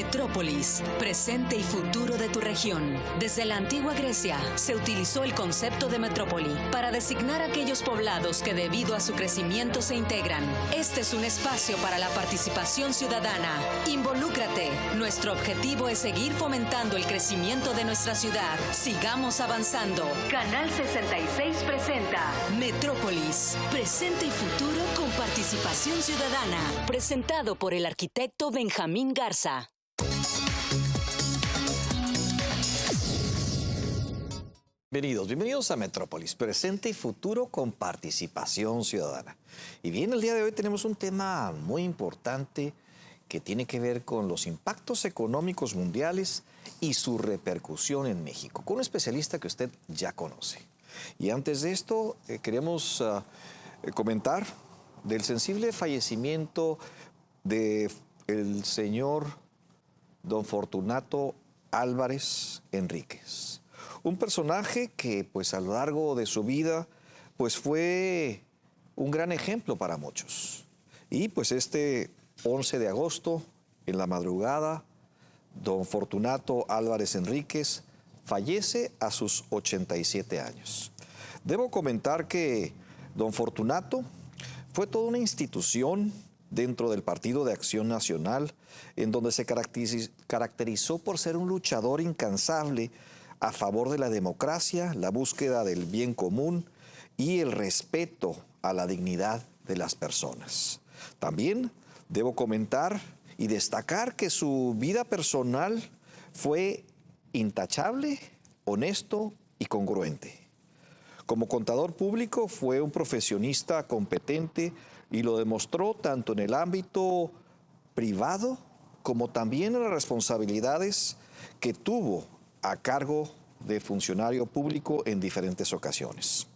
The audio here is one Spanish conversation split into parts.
Metrópolis, presente y futuro de tu región. Desde la antigua Grecia se utilizó el concepto de metrópoli para designar aquellos poblados que debido a su crecimiento se integran. Este es un espacio para la participación ciudadana. Involúcrate. Nuestro objetivo es seguir fomentando el crecimiento de nuestra ciudad. Sigamos avanzando. Canal 66 presenta Metrópolis, presente y futuro con participación ciudadana. Presentado por el arquitecto Benjamín Garza. Bienvenidos a Metrópolis, presente y futuro con participación ciudadana. Y bien, el día de hoy tenemos un tema muy importante que tiene que ver con los impactos económicos mundiales y su repercusión en México, con un especialista que usted ya conoce. Y antes de esto, queremos comentar del sensible fallecimiento del señor don Fortunato Álvarez Enríquez. Un personaje que, pues, a lo largo de su vida, pues, fue un gran ejemplo para muchos. Y, pues, este 11 de agosto, en la madrugada, don Fortunato Álvarez Enríquez fallece a sus 87 años. Debo comentar que don Fortunato fue toda una institución dentro del Partido de Acción Nacional, en donde se caracterizó por ser un luchador incansable a favor de la democracia, la búsqueda del bien común y el respeto a la dignidad de las personas. También debo comentar y destacar que su vida personal fue intachable, honesto y congruente. Como contador público fue un profesionista competente y lo demostró tanto en el ámbito privado como también en las responsabilidades que tuvo a cargo de funcionario público en diferentes ocasiones.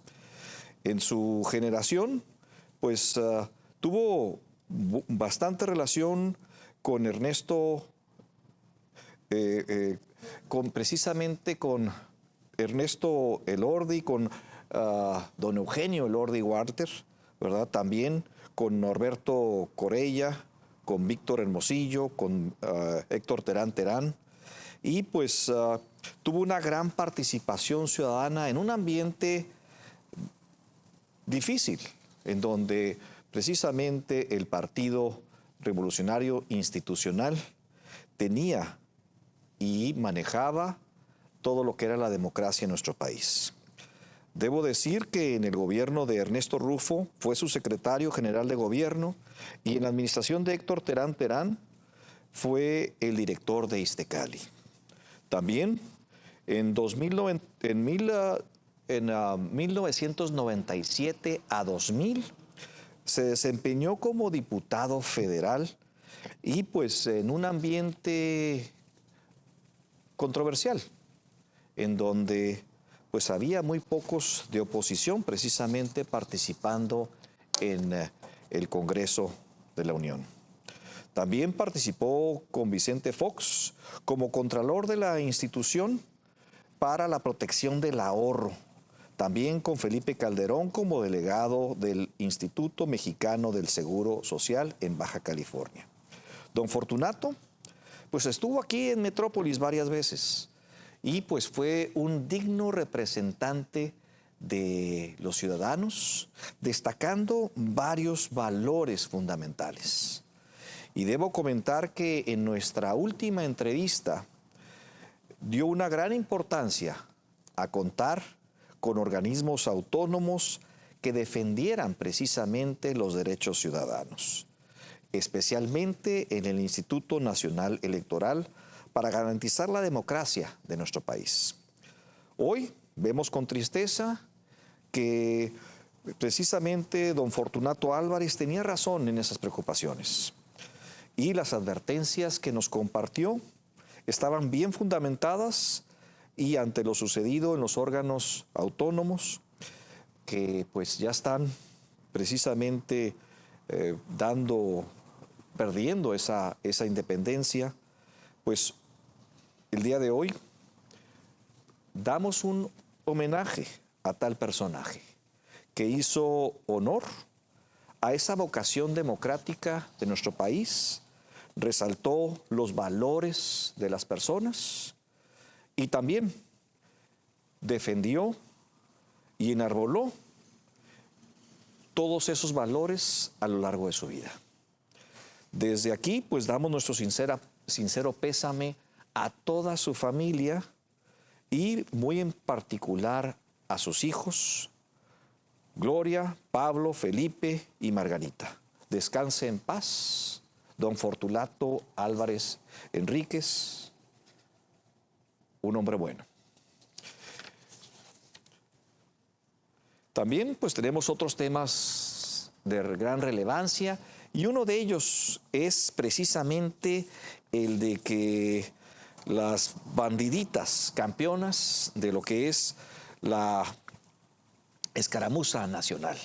En su generación, pues tuvo bastante relación con Ernesto, precisamente con Ernesto Elordi, con don Eugenio Elordi Walter, ¿verdad? También con Norberto Corella, con Víctor Hermosillo, con Héctor Terán Terán. Y pues tuvo una gran participación ciudadana en un ambiente difícil, en donde precisamente el Partido Revolucionario Institucional tenía y manejaba todo lo que era la democracia en nuestro país. Debo decir que en el gobierno de Ernesto Rufo fue su secretario general de gobierno y en la administración de Héctor Terán Terán fue el director de Iztecali. También en 1997 a 2000 se desempeñó como diputado federal y pues en un ambiente controversial, en donde pues había muy pocos de oposición precisamente participando en el Congreso de la Unión. También participó con Vicente Fox como contralor de la institución para la protección del ahorro. También con Felipe Calderón como delegado del Instituto Mexicano del Seguro Social en Baja California. Don Fortunato, pues estuvo aquí en Metrópolis varias veces y pues fue un digno representante de los ciudadanos, destacando varios valores fundamentales. Y debo comentar que en nuestra última entrevista dio una gran importancia a contar con organismos autónomos que defendieran precisamente los derechos ciudadanos, especialmente en el Instituto Nacional Electoral para garantizar la democracia de nuestro país. Hoy vemos con tristeza que precisamente don Fortunato Álvarez tenía razón en esas preocupaciones. Y las advertencias que nos compartió estaban bien fundamentadas y ante lo sucedido en los órganos autónomos, que pues ya están precisamente perdiendo esa independencia, pues el día de hoy damos un homenaje a tal personaje que hizo honor a esa vocación democrática de nuestro país, resaltó los valores de las personas y también defendió y enarboló todos esos valores a lo largo de su vida. Desde aquí, pues damos nuestro sincero pésame a toda su familia y muy en particular a sus hijos, Gloria, Pablo, Felipe y Margarita. Descanse en paz, don Fortunato Álvarez Enríquez, un hombre bueno. También pues tenemos otros temas de gran relevancia y uno de ellos es precisamente el de que las bandiditas campeonas de lo que es la escaramuza nacional.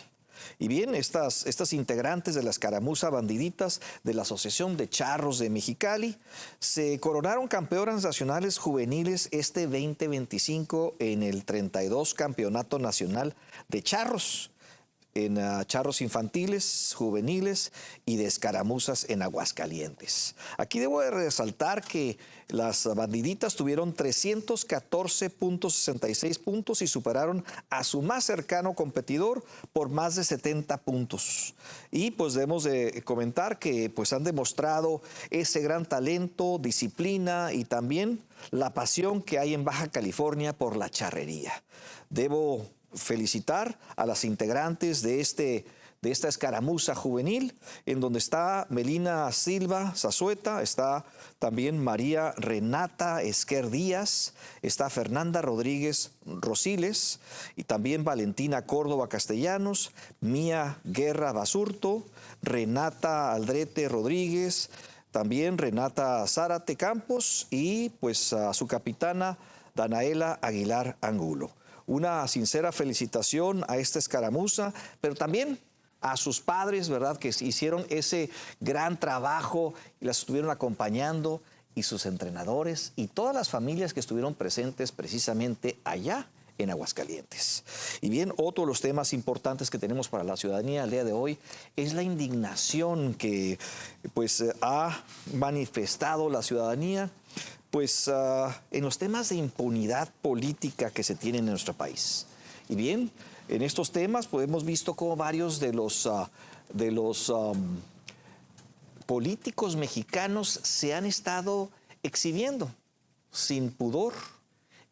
Y bien, estas integrantes de la escaramuza bandiditas de la Asociación de Charros de Mexicali se coronaron campeonas nacionales juveniles este 2025 en el 32 Campeonato Nacional de Charros, en charros infantiles, juveniles y de escaramuzas en Aguascalientes. Aquí debo de resaltar que las bandiditas tuvieron 314.66 puntos y superaron a su más cercano competidor por más de 70 puntos. Y pues debemos de comentar que pues han demostrado ese gran talento, disciplina y también la pasión que hay en Baja California por la charrería. Debo felicitar a las integrantes de esta escaramuza juvenil, en donde está Melina Silva Zazueta, está también María Renata Esquer Díaz, está Fernanda Rodríguez Rosiles y también Valentina Córdoba Castellanos, Mía Guerra Basurto, Renata Aldrete Rodríguez, también Renata Zárate Campos y pues a su capitana Danaela Aguilar Angulo. Una sincera felicitación a esta escaramuza, pero también a sus padres, ¿verdad?, que hicieron ese gran trabajo y las estuvieron acompañando, y sus entrenadores y todas las familias que estuvieron presentes precisamente allá en Aguascalientes. Y bien, otro de los temas importantes que tenemos para la ciudadanía al día de hoy es la indignación que pues ha manifestado la ciudadanía pues en los temas de impunidad política que se tienen en nuestro país. Y bien, en estos temas pues hemos visto cómo varios de los políticos mexicanos se han estado exhibiendo sin pudor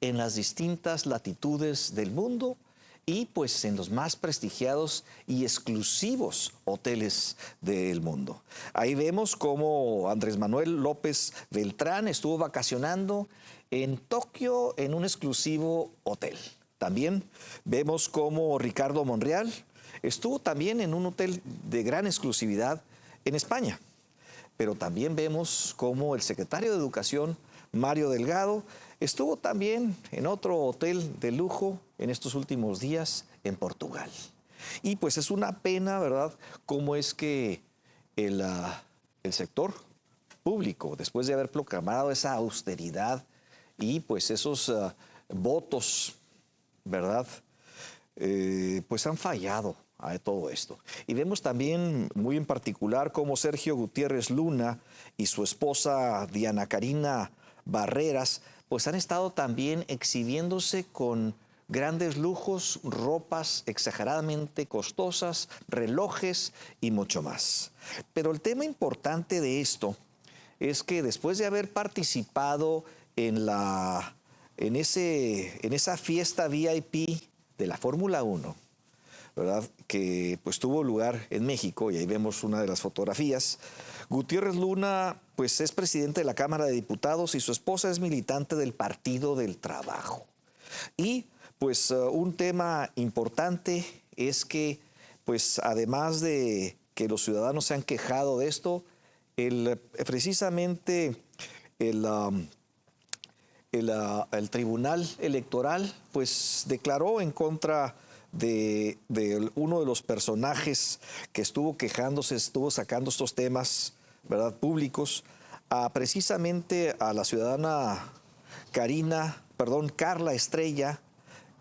en las distintas latitudes del mundo y pues en los más prestigiados y exclusivos hoteles del mundo. Ahí vemos cómo Andrés Manuel López Beltrán estuvo vacacionando en Tokio en un exclusivo hotel. También vemos cómo Ricardo Monreal estuvo también en un hotel de gran exclusividad en España. Pero también vemos cómo el secretario de Educación, Mario Delgado, estuvo también en otro hotel de lujo en estos últimos días en Portugal. Y pues es una pena, ¿verdad?, cómo es que el sector público, después de haber proclamado esa austeridad y pues esos votos, ¿verdad?, pues han fallado a todo esto. Y vemos también muy en particular cómo Sergio Gutiérrez Luna y su esposa Diana Karina Barreras pues han estado también exhibiéndose con grandes lujos, ropas exageradamente costosas, relojes y mucho más. Pero el tema importante de esto es que después de haber participado en esa fiesta VIP de la Fórmula 1, ¿verdad?, que pues tuvo lugar en México, y ahí vemos una de las fotografías. Gutiérrez Luna pues es presidente de la Cámara de Diputados y su esposa es militante del Partido del Trabajo. Y pues un tema importante es que pues además de que los ciudadanos se han quejado de esto, precisamente el Tribunal Electoral pues declaró en contra de uno de los personajes que estuvo quejándose, estuvo sacando estos temas, ¿verdad?, públicos, precisamente a la ciudadana Carla Estrella,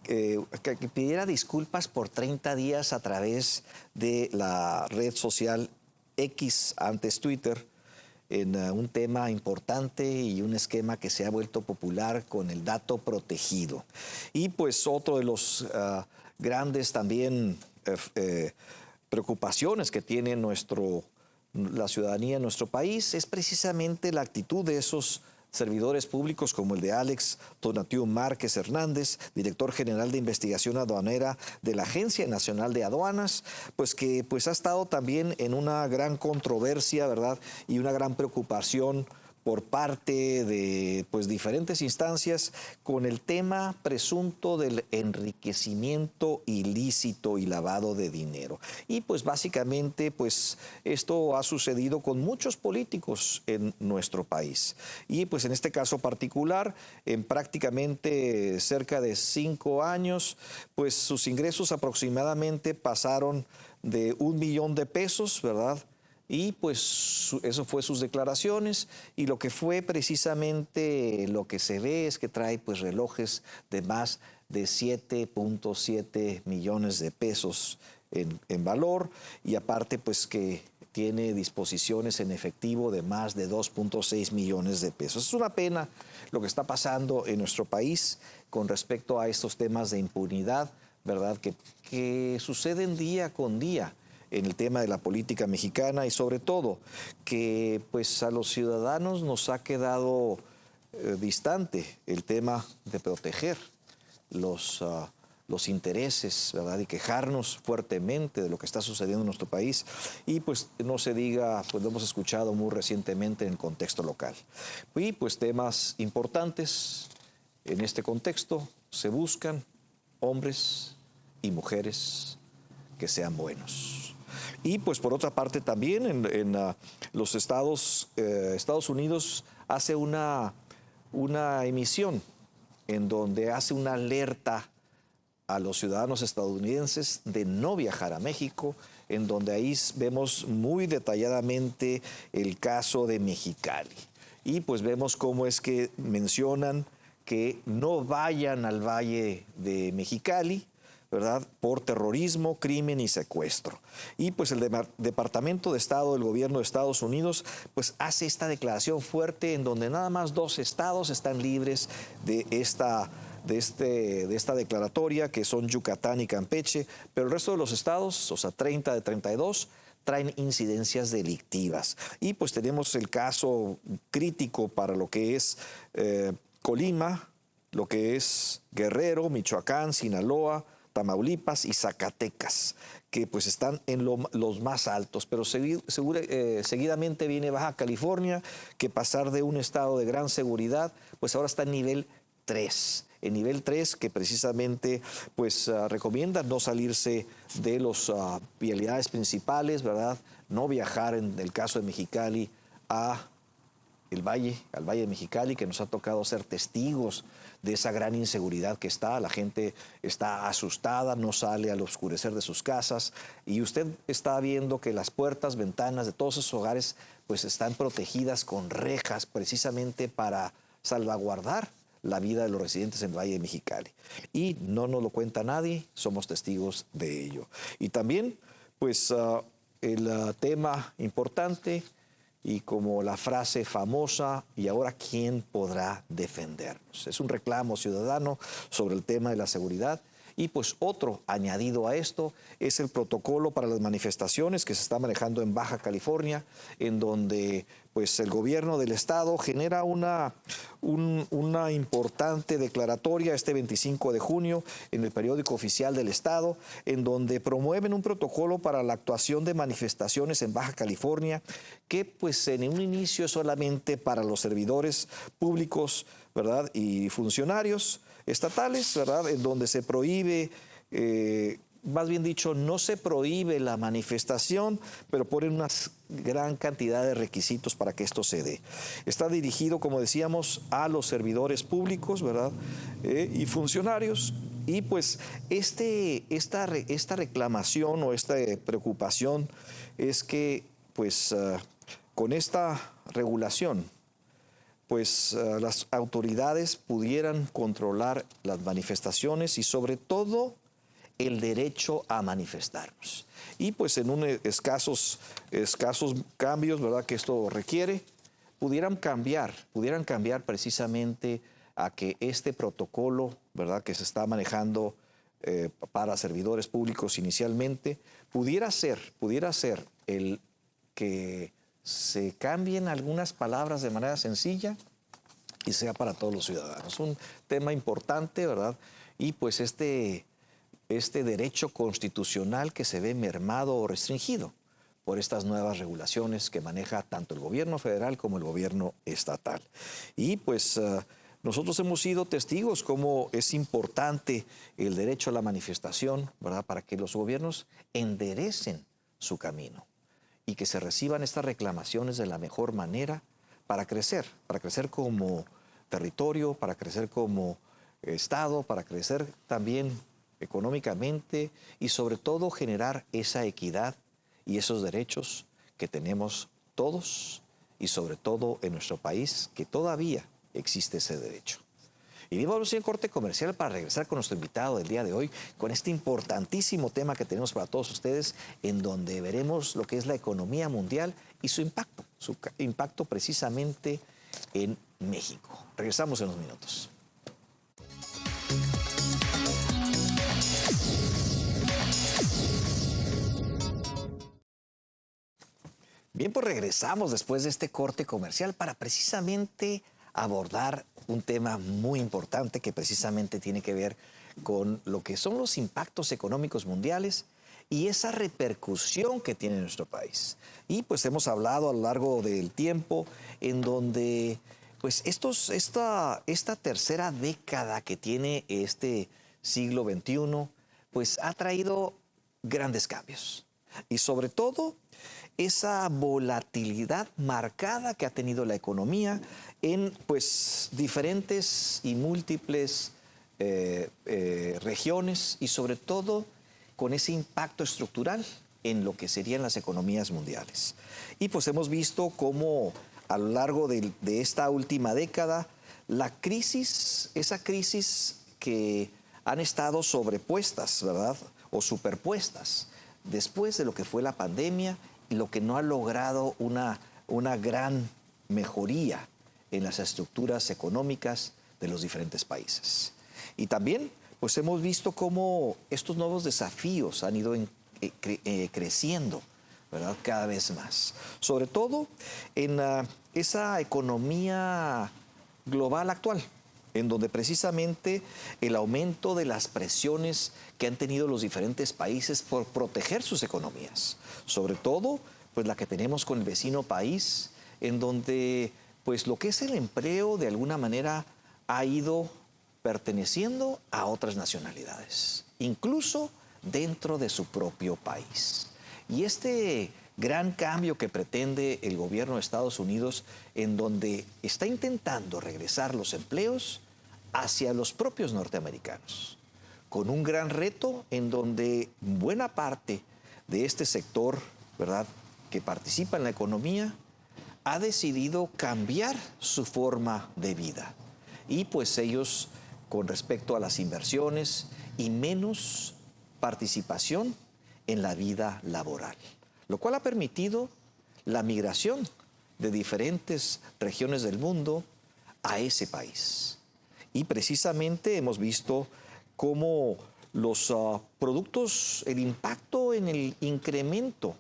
que pidiera disculpas por 30 días a través de la red social X, antes Twitter, en un tema importante y un esquema que se ha vuelto popular con el dato protegido. Y pues otro de los grandes también preocupaciones que tiene la ciudadanía en nuestro país es precisamente la actitud de esos servidores públicos como el de Alex Tonatiu Márquez Hernández, director general de investigación aduanera de la Agencia Nacional de Aduanas, pues que ha estado también en una gran controversia, ¿verdad? Y una gran preocupación por parte de diferentes instancias con el tema presunto del enriquecimiento ilícito y lavado de dinero. Y pues básicamente esto ha sucedido con muchos políticos en nuestro país. Y pues en este caso particular, en prácticamente cerca de 5 años, pues sus ingresos aproximadamente pasaron de 1 millón de pesos, ¿verdad? Y pues eso fue sus declaraciones, y lo que fue precisamente lo que se ve es que trae pues relojes de más de 7.7 millones de pesos en valor, y aparte pues que tiene disposiciones en efectivo de más de 2.6 millones de pesos. Es una pena lo que está pasando en nuestro país con respecto a estos temas de impunidad, ¿verdad? Que suceden día con día en el tema de la política mexicana, y sobre todo que pues a los ciudadanos nos ha quedado distante el tema de proteger los intereses, ¿verdad? Y quejarnos fuertemente de lo que está sucediendo en nuestro país. Y pues no se diga, pues lo hemos escuchado muy recientemente en el contexto local. Y pues temas importantes en este contexto: se buscan hombres y mujeres que sean buenos. Y pues por otra parte también en los Estados Unidos hace una emisión en donde hace una alerta a los ciudadanos estadounidenses de no viajar a México, en donde ahí vemos muy detalladamente el caso de Mexicali. Y pues vemos cómo es que mencionan que no vayan al Valle de Mexicali, ¿verdad? Por terrorismo, crimen y secuestro. Y pues el Departamento de Estado del Gobierno de Estados Unidos pues hace esta declaración fuerte en donde nada más 2 estados están libres de esta declaratoria, que son Yucatán y Campeche, pero el resto de los estados, o sea, 30 de 32, traen incidencias delictivas. Y pues tenemos el caso crítico para lo que es Colima, lo que es Guerrero, Michoacán, Sinaloa, Tamaulipas y Zacatecas, que pues están en los más altos, pero seguidamente viene Baja California, que pasar de un estado de gran seguridad, pues ahora está en nivel 3. En nivel 3, que precisamente pues recomienda no salirse de las vialidades principales, ¿verdad? No viajar, en el caso de Mexicali, al Valle de Mexicali, que nos ha tocado ser testigos de esa gran inseguridad que está. La gente está asustada, no sale al oscurecer de sus casas, y usted está viendo que las puertas, ventanas de todos esos hogares pues están protegidas con rejas, precisamente para salvaguardar la vida de los residentes en el Valle de Mexicali. Y no nos lo cuenta nadie, somos testigos de ello. Y también pues el tema importante, y como la frase famosa: ¿y ahora quién podrá defendernos? Es un reclamo ciudadano sobre el tema de la seguridad. Y pues otro añadido a esto es el protocolo para las manifestaciones que se está manejando en Baja California, en donde pues el gobierno del estado genera una importante declaratoria este 25 de junio en el periódico oficial del estado, en donde promueven un protocolo para la actuación de manifestaciones en Baja California, que pues en un inicio es solamente para los servidores públicos, ¿verdad? Y funcionarios estatales, ¿verdad? En donde se prohíbe, más bien dicho, no se prohíbe la manifestación, pero ponen una gran cantidad de requisitos para que esto se dé. Está dirigido, como decíamos, a los servidores públicos, ¿verdad? Y funcionarios. Y pues esta reclamación o esta preocupación es que pues con esta regulación pues las autoridades pudieran controlar las manifestaciones y sobre todo el derecho a manifestarnos. Y pues en escasos cambios, ¿verdad?, que esto requiere, pudieran cambiar precisamente a que este protocolo, ¿verdad?, que se está manejando para servidores públicos inicialmente, pudiera ser el que se cambien algunas palabras de manera sencilla y sea para todos los ciudadanos. Un tema importante, ¿verdad? Y pues este derecho constitucional que se ve mermado o restringido por estas nuevas regulaciones que maneja tanto el gobierno federal como el gobierno estatal. Y pues nosotros hemos sido testigos cómo es importante el derecho a la manifestación, ¿verdad?, para que los gobiernos enderecen su camino y que se reciban estas reclamaciones de la mejor manera para crecer como territorio, para crecer como Estado, para crecer también económicamente y sobre todo generar esa equidad y esos derechos que tenemos todos y sobre todo en nuestro país, que todavía existe ese derecho. Y vamos a ir a corte comercial para regresar con nuestro invitado del día de hoy, con este importantísimo tema que tenemos para todos ustedes, en donde veremos lo que es la economía mundial y su impacto precisamente en México. Regresamos en unos minutos. Bien, pues regresamos después de este corte comercial para precisamente abordar un tema muy importante que precisamente tiene que ver con lo que son los impactos económicos mundiales y esa repercusión que tiene en nuestro país. Y pues hemos hablado a lo largo del tiempo en donde pues esta tercera década que tiene este siglo XXI pues ha traído grandes cambios y sobre todo esa volatilidad marcada que ha tenido la economía en pues diferentes y múltiples regiones y sobre todo con ese impacto estructural en lo que serían las economías mundiales. Y pues hemos visto cómo a lo largo de esta última década esa crisis que han estado sobrepuestas, ¿verdad?, o superpuestas después de lo que fue la pandemia, lo que no ha logrado una gran mejoría en las estructuras económicas de los diferentes países. Y también pues hemos visto cómo estos nuevos desafíos han ido creciendo, ¿verdad?, cada vez más. Sobre todo en esa economía global actual, en donde precisamente el aumento de las presiones que han tenido los diferentes países por proteger sus economías, sobre todo pues la que tenemos con el vecino país, en donde pues lo que es el empleo de alguna manera ha ido perteneciendo a otras nacionalidades, incluso dentro de su propio país. Y este gran cambio que pretende el gobierno de Estados Unidos, en donde está intentando regresar los empleos hacia los propios norteamericanos, con un gran reto en donde buena parte de este sector, ¿verdad?, que participa en la economía, ha decidido cambiar su forma de vida. Y pues ellos, con respecto a las inversiones y menos participación en la vida laboral, lo cual ha permitido la migración de diferentes regiones del mundo a ese país. Y precisamente hemos visto cómo los productos, el impacto en el incremento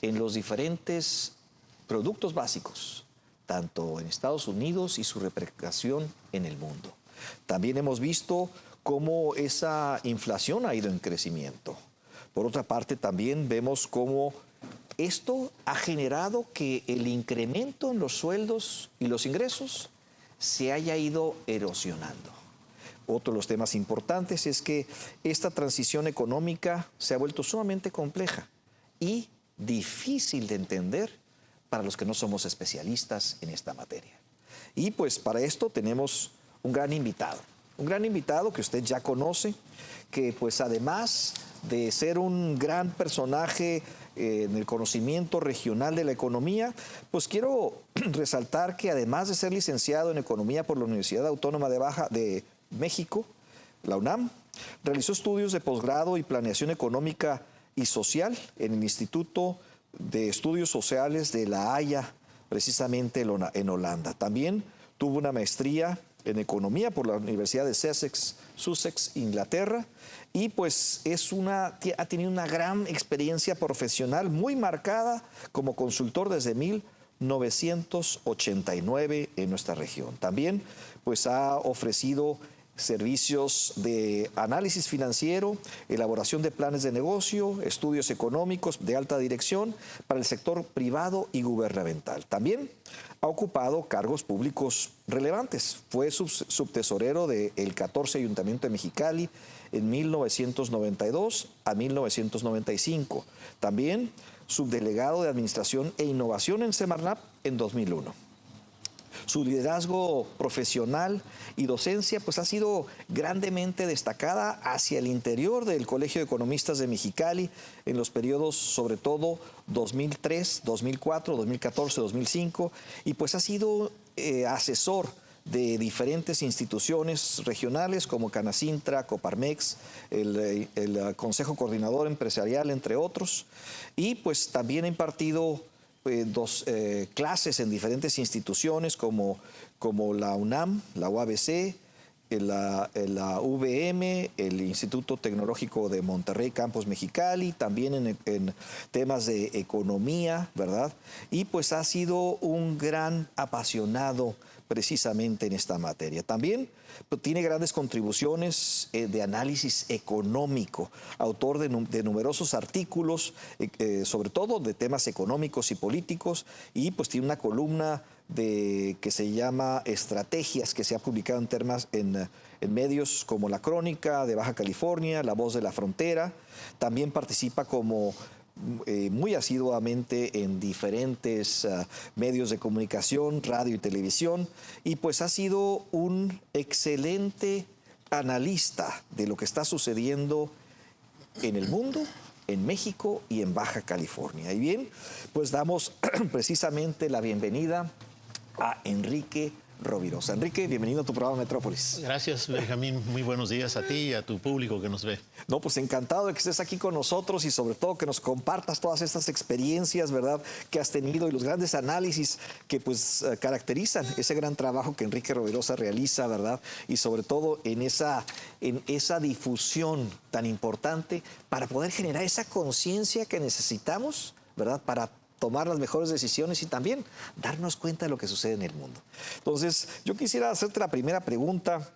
en los diferentes productos básicos, tanto en Estados Unidos y su repercusión en el mundo. También hemos visto cómo esa inflación ha ido en crecimiento. Por otra parte, también vemos cómo esto ha generado que el incremento en los sueldos y los ingresos se haya ido erosionando. Otro de los temas importantes es que esta transición económica se ha vuelto sumamente compleja y difícil de entender para los que no somos especialistas en esta materia. Y pues para esto tenemos un gran invitado que usted ya conoce, que pues además de ser un gran personaje en el conocimiento regional de la economía, pues quiero resaltar que además de ser licenciado en Economía por la Universidad Autónoma de México, la UNAM, realizó estudios de posgrado y planeación económica y social en el Instituto de Estudios Sociales de La Haya, precisamente en Holanda. También tuvo una maestría en economía por la Universidad de Sussex, Inglaterra, y pues ha tenido una gran experiencia profesional muy marcada como consultor desde 1989 en nuestra región. También pues ha ofrecido servicios de análisis financiero, elaboración de planes de negocio, estudios económicos de alta dirección para el sector privado y gubernamental. También ha ocupado cargos públicos relevantes. Fue subtesorero del 14 Ayuntamiento de Mexicali en 1992 a 1995. También subdelegado de Administración e Innovación en Semarnat en 2001. Su liderazgo profesional y docencia pues ha sido grandemente destacada hacia el interior del Colegio de Economistas de Mexicali en los periodos sobre todo 2003, 2004, 2014, 2005 y pues ha sido asesor de diferentes instituciones regionales como Canacintra, Coparmex, el Consejo Coordinador Empresarial, entre otros, y pues también ha impartido clases en diferentes instituciones como la UNAM, la UABC, la VM, el Instituto Tecnológico de Monterrey, Campus Mexicali, también en temas de economía, ¿verdad? Y pues ha sido un gran apasionado precisamente en esta materia. También tiene grandes contribuciones de análisis económico, autor de numerosos artículos, sobre todo de temas económicos y políticos, y pues tiene una columna que se llama Estrategias, que se ha publicado en medios como La Crónica de Baja California, La Voz de la Frontera. También participa muy asiduamente en diferentes medios de comunicación, radio y televisión, y pues ha sido un excelente analista de lo que está sucediendo en el mundo, en México y en Baja California. Y bien, pues damos precisamente la bienvenida a Enrique Rovirosa. Enrique, bienvenido a tu programa Metrópolis. Gracias, Benjamín. Muy buenos días a ti y a tu público que nos ve. No, pues encantado de que estés aquí con nosotros y sobre todo que nos compartas todas estas experiencias, ¿verdad?, que has tenido y los grandes análisis que pues caracterizan ese gran trabajo que Enrique Rovirosa realiza, ¿verdad? Y sobre todo en esa difusión tan importante para poder generar esa conciencia que necesitamos, ¿verdad?, para tomar las mejores decisiones y también darnos cuenta de lo que sucede en el mundo. Entonces, yo quisiera hacerte la primera pregunta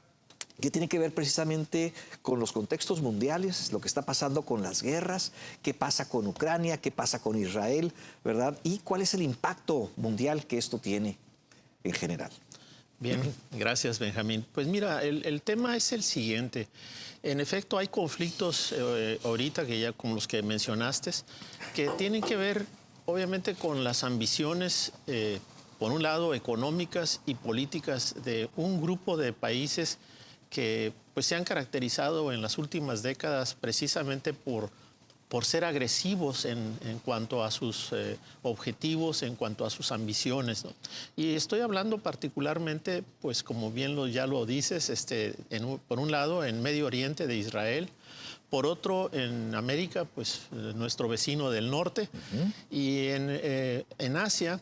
que tiene que ver precisamente con los contextos mundiales, lo que está pasando con las guerras, qué pasa con Ucrania, qué pasa con Israel, ¿verdad? Y cuál es el impacto mundial que esto tiene en general. Bien, gracias, Benjamín. Pues mira, el tema es el siguiente. En efecto, hay conflictos ahorita, que ya como los que mencionaste, que tienen que ver obviamente con las ambiciones, por un lado, económicas y políticas de un grupo de países que pues, se han caracterizado en las últimas décadas precisamente por ser agresivos en cuanto a sus objetivos, en cuanto a sus ambiciones, ¿no? Y estoy hablando particularmente, pues como bien ya lo dices, por un lado, en Medio Oriente de Israel, por otro, en América, pues nuestro vecino del norte, y en Asia,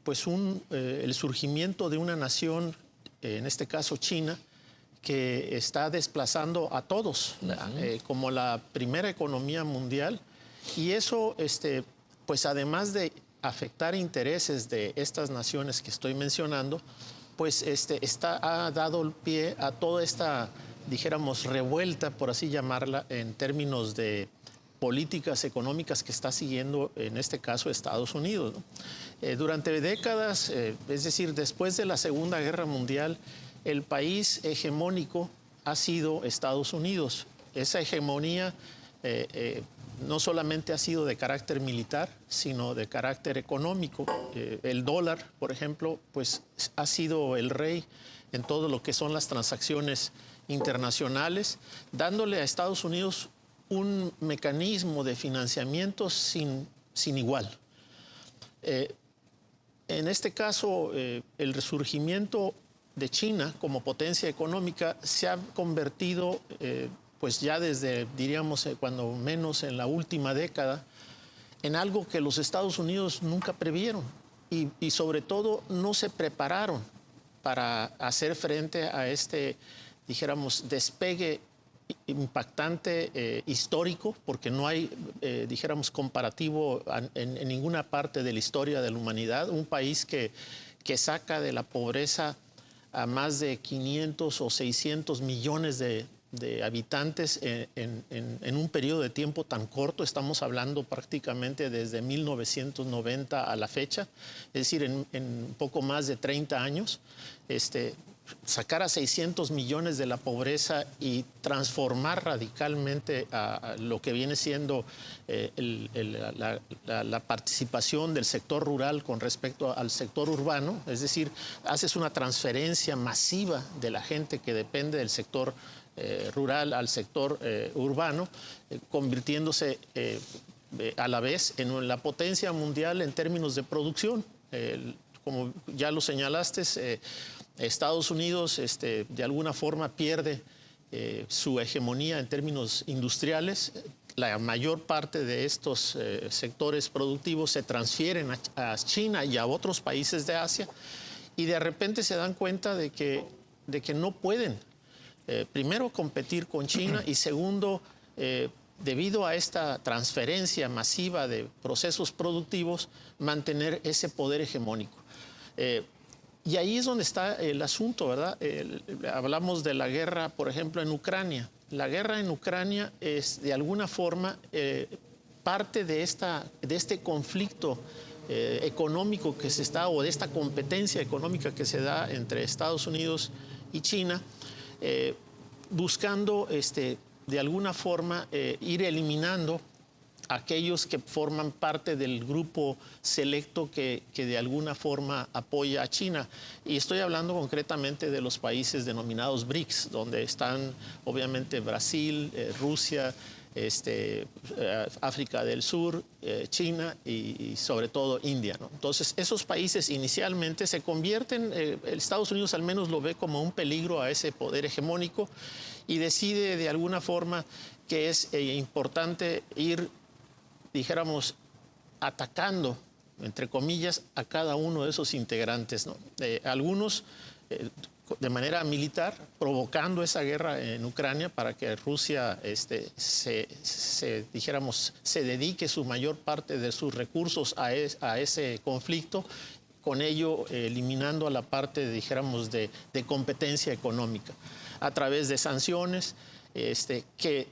pues el surgimiento de una nación, en este caso China, que está desplazando a todos como la primera economía mundial, y eso, pues además de afectar intereses de estas naciones que estoy mencionando, pues ha dado pie a toda esta, dijéramos, revuelta, por así llamarla, en términos de políticas económicas que está siguiendo, en este caso, Estados Unidos, ¿no? Durante décadas, es decir, después de la Segunda Guerra Mundial, el país hegemónico ha sido Estados Unidos. Esa hegemonía no solamente ha sido de carácter militar, sino de carácter económico. El dólar, por ejemplo, pues ha sido el rey en todo lo que son las transacciones internacionales, dándole a Estados Unidos un mecanismo de financiamiento sin igual. En este caso, el resurgimiento de China como potencia económica se ha convertido, pues ya desde, diríamos, cuando menos en la última década, en algo que los Estados Unidos nunca previeron. y sobre todo no se prepararon para hacer frente a este, dijéramos, despegue impactante histórico, porque no hay, dijéramos, comparativo en ninguna parte de la historia de la humanidad. Un país que saca de la pobreza a más de 500 o 600 millones de habitantes en un periodo de tiempo tan corto. Estamos hablando prácticamente desde 1990 a la fecha, es decir, en poco más de 30 años. Sacar a 600 millones de la pobreza y transformar radicalmente a lo que viene siendo la participación del sector rural con respecto al sector urbano, es decir, haces una transferencia masiva de la gente que depende del sector rural al sector urbano, convirtiéndose a la vez en la potencia mundial en términos de producción. Como ya lo señalaste, Estados Unidos de alguna forma pierde su hegemonía en términos industriales. La mayor parte de estos sectores productivos se transfieren a China y a otros países de Asia, y de repente se dan cuenta de que no pueden, primero, competir con China, y segundo, debido a esta transferencia masiva de procesos productivos, mantener ese poder hegemónico. Y ahí es donde está el asunto, ¿verdad? Hablamos de la guerra, por ejemplo, en Ucrania. La guerra en Ucrania es, de alguna forma, parte de este conflicto económico que se está, o de esta competencia económica que se da entre Estados Unidos y China, buscando, de alguna forma, ir eliminando aquellos que forman parte del grupo selecto que de alguna forma apoya a China. Y estoy hablando concretamente de los países denominados BRICS, donde están obviamente Brasil, Rusia, África del Sur, China y sobre todo India, ¿no? Entonces, esos países inicialmente se convierten, Estados Unidos al menos lo ve como un peligro a ese poder hegemónico, y decide de alguna forma que es importante ir, dijéramos, atacando, entre comillas, a cada uno de esos integrantes, ¿no? Algunos de manera militar, provocando esa guerra en Ucrania para que Rusia dijéramos, se dedique su mayor parte de sus recursos a ese conflicto, con ello eliminando a la parte, dijéramos, de competencia económica, a través de sanciones que,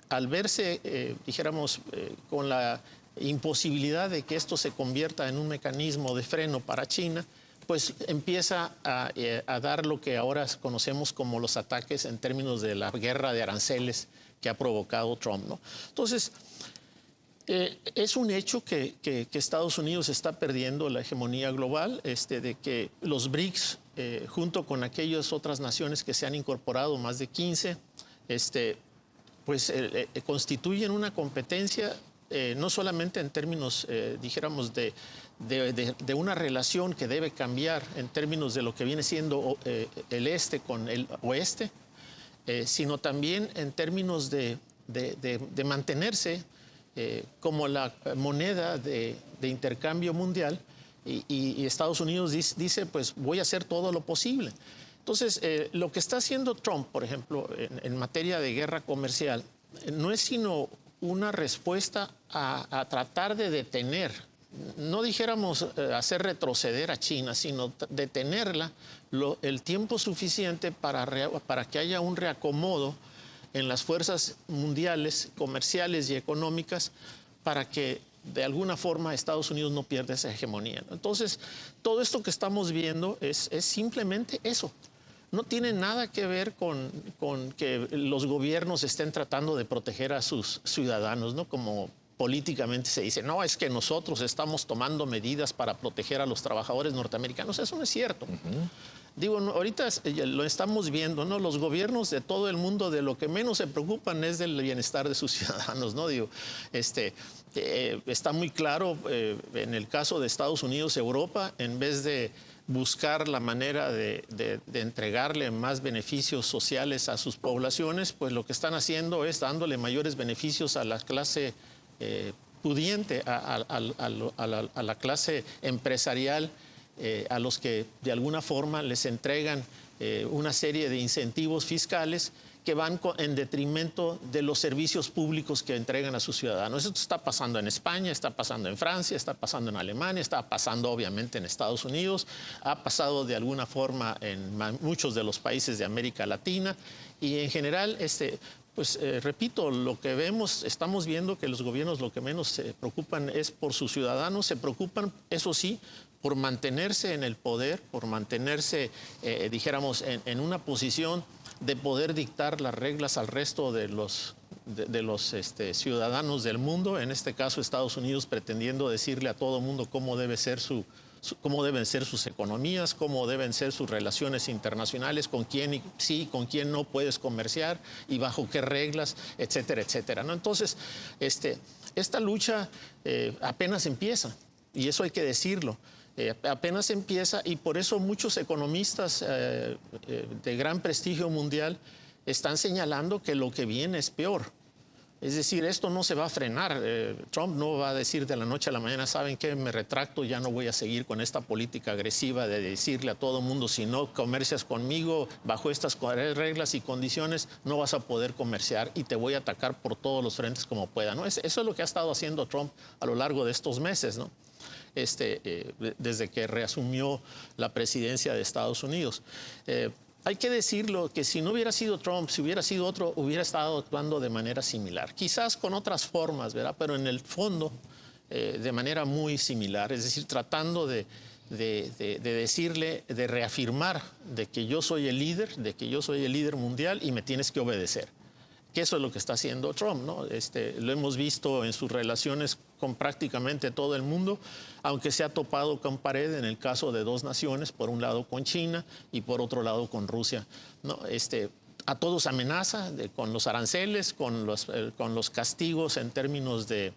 al verse, dijéramos, con la imposibilidad de que esto se convierta en un mecanismo de freno para China, pues empieza a dar lo que ahora conocemos como los ataques en términos de la guerra de aranceles que ha provocado Trump, ¿no? Entonces, es un hecho que Estados Unidos está perdiendo la hegemonía global, de que los BRICS, junto con aquellas otras naciones que se han incorporado, más de 15, pues constituyen una competencia, no solamente en términos, dijéramos, de una relación que debe cambiar en términos de lo que viene siendo el este con el oeste, sino también en términos de mantenerse como la moneda de intercambio mundial, y Estados Unidos dice, pues voy a hacer todo lo posible. Entonces, lo que está haciendo Trump, por ejemplo, en materia de guerra comercial, no es sino una respuesta a tratar de detener, no dijéramos hacer retroceder a China, sino detenerla el tiempo suficiente para que haya un reacomodo en las fuerzas mundiales, comerciales y económicas, para que de alguna forma Estados Unidos no pierda esa hegemonía, ¿no? Entonces, todo esto que estamos viendo es simplemente eso. No tiene nada que ver con que los gobiernos estén tratando de proteger a sus ciudadanos, ¿no? Como políticamente se dice, no, es que nosotros estamos tomando medidas para proteger a los trabajadores norteamericanos. Eso no es cierto. Digo, no, ahorita lo estamos viendo, ¿no? Los gobiernos de todo el mundo, de lo que menos se preocupan es del bienestar de sus ciudadanos, ¿no? Digo, está muy claro en el caso de Estados Unidos, Europa, en vez de buscar la manera de entregarle más beneficios sociales a sus poblaciones, pues lo que están haciendo es dándole mayores beneficios a la clase pudiente a la clase empresarial, a los que de alguna forma les entregan una serie de incentivos fiscales que van en detrimento de los servicios públicos que entregan a sus ciudadanos. Esto está pasando en España, está pasando en Francia, está pasando en Alemania, está pasando obviamente en Estados Unidos, ha pasado de alguna forma en muchos de los países de América Latina y en general, repito, lo que vemos, estamos viendo que los gobiernos lo que menos se preocupan es por sus ciudadanos, se preocupan, eso sí, por mantenerse en el poder, por mantenerse, dijéramos, en una posición de poder dictar las reglas al resto de los ciudadanos del mundo, en este caso Estados Unidos pretendiendo decirle a todo mundo cómo deben ser sus economías, cómo deben ser sus relaciones internacionales, con quién sí, con quién no puedes comerciar y bajo qué reglas, etcétera, etcétera, ¿no? Entonces, esta lucha apenas empieza, y eso hay que decirlo. Apenas empieza y por eso muchos economistas de gran prestigio mundial están señalando que lo que viene es peor. Es decir, esto no se va a frenar. Trump no va a decir de la noche a la mañana, ¿saben qué? Me retracto, ya no voy a seguir con esta política agresiva de decirle a todo mundo, si no comercias conmigo bajo estas reglas y condiciones, no vas a poder comerciar y te voy a atacar por todos los frentes como pueda, ¿no? Eso es lo que ha estado haciendo Trump a lo largo de estos meses, ¿no? Desde que reasumió la presidencia de Estados Unidos. Hay que decirlo que si no hubiera sido Trump, si hubiera sido otro, hubiera estado actuando de manera similar. Quizás con otras formas, ¿verdad? Pero en el fondo, de manera muy similar. Es decir, tratando de decirle, de reafirmar de que yo soy el líder, de que yo soy el líder mundial y me tienes que obedecer. Que eso es lo que está haciendo Trump, ¿no? Lo hemos visto en sus relaciones con prácticamente todo el mundo, aunque se ha topado con pared en el caso de dos naciones, por un lado con China y por otro lado con Rusia, ¿no? A todos amenaza con los aranceles, con los castigos en términos de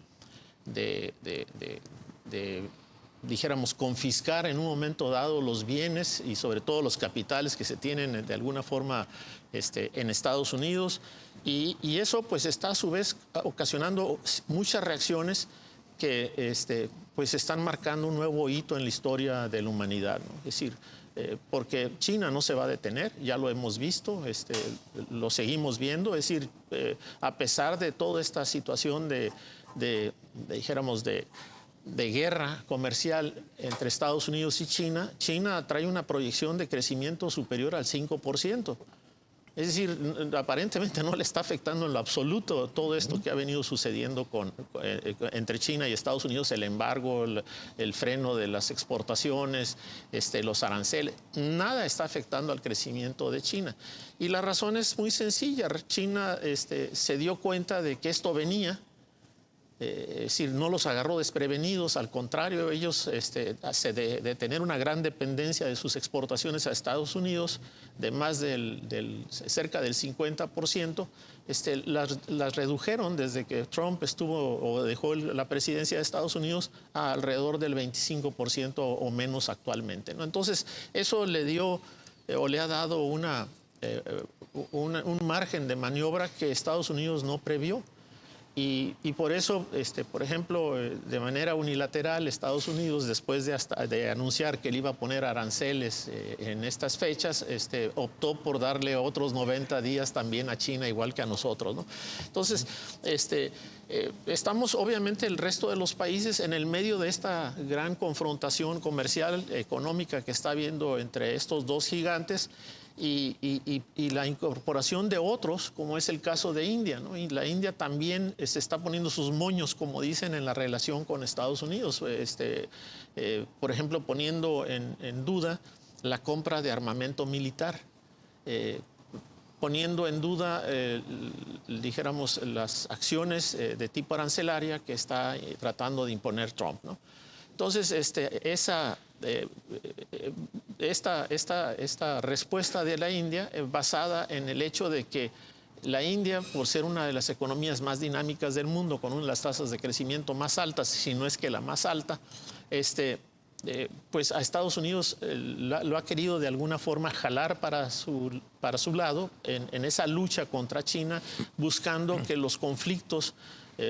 dijéramos, confiscar en un momento dado los bienes y sobre todo los capitales que se tienen de alguna forma en Estados Unidos. Y eso pues está a su vez ocasionando muchas reacciones que pues están marcando un nuevo hito en la historia de la humanidad, ¿no? Es decir, porque China no se va a detener, ya lo hemos visto, lo seguimos viendo, es decir, a pesar de toda esta situación dijéramos, de guerra comercial entre Estados Unidos y China, China trae una proyección de crecimiento superior al 5%. Es decir, aparentemente no le está afectando en lo absoluto todo esto que ha venido sucediendo entre China y Estados Unidos, el embargo, el freno de las exportaciones, los aranceles. Nada está afectando al crecimiento de China. Y la razón es muy sencilla. China se dio cuenta de que esto venía. Es decir, no los agarró desprevenidos, al contrario, ellos de tener una gran dependencia de sus exportaciones a Estados Unidos, de más cerca del 50%, las redujeron desde que Trump dejó la presidencia de Estados Unidos a alrededor del 25% o menos actualmente, ¿no? Entonces, eso le dio o le ha dado un margen de maniobra que Estados Unidos no previó. Y por eso, por ejemplo, de manera unilateral, Estados Unidos, después de anunciar que él iba a poner aranceles en estas fechas, optó por darle otros 90 días también a China, igual que a nosotros, ¿no? Entonces, estamos, obviamente, el resto de los países en el medio de esta gran confrontación comercial, económica que está habiendo entre estos dos gigantes. Y la incorporación de otros, como es el caso de India, ¿no? Y la India también se está poniendo sus moños, como dicen, en la relación con Estados Unidos. Por ejemplo, poniendo en duda la compra de armamento militar, poniendo en duda, dijéramos, las acciones de tipo arancelaria que está tratando de imponer Trump, ¿no? Entonces, esta respuesta de la India basada en el hecho de que la India, por ser una de las economías más dinámicas del mundo, con una de las tasas de crecimiento más altas, si no es que la más alta, pues a Estados Unidos lo ha querido de alguna forma jalar para su lado en esa lucha contra China, buscando que los conflictos